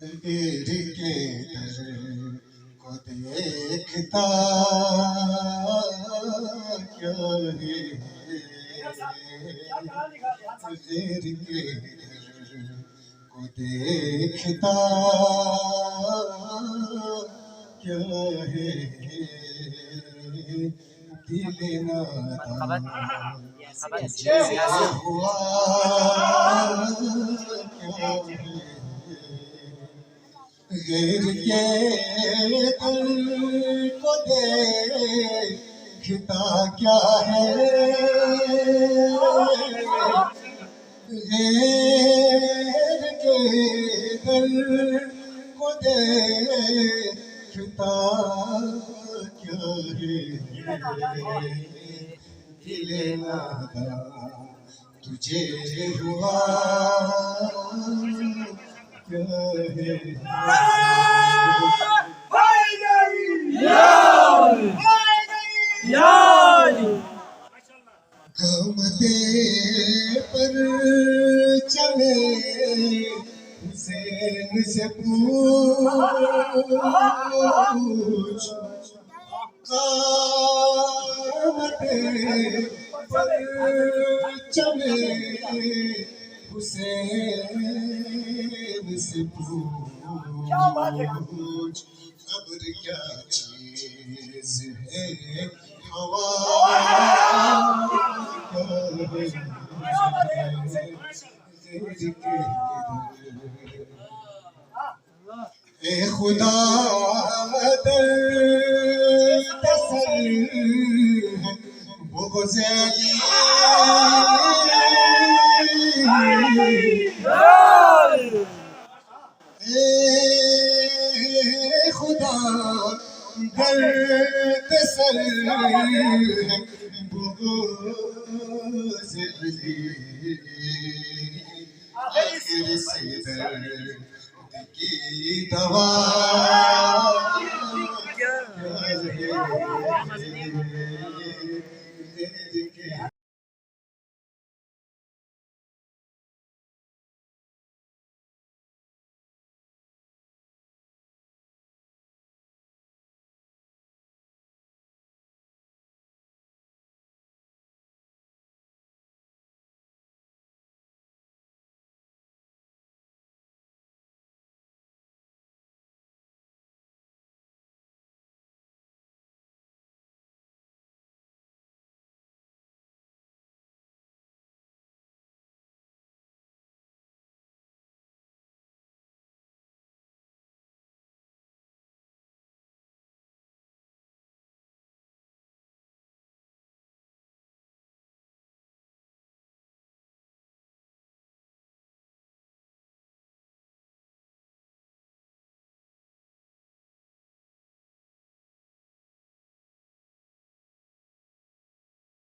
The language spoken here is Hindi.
गिर के दर को देखता क्या है गिर के दर को देखता क्या है दिल नादान तुझे हुआ क्या है गिर के दिल को देखता क्या है गिर के दिल को देखता क्या है दिल नादान तुझे हुआ घूमते पर चले हुसैन से पूछ घूमते पर चले हुसैन से पूछ खबर क्या चीज है हवा ए खुदा बुग़्ज़-ए-अली खुदा दर्द सर बुग़्ज़-ए-अली आखिर से दर्द की दवा क्या है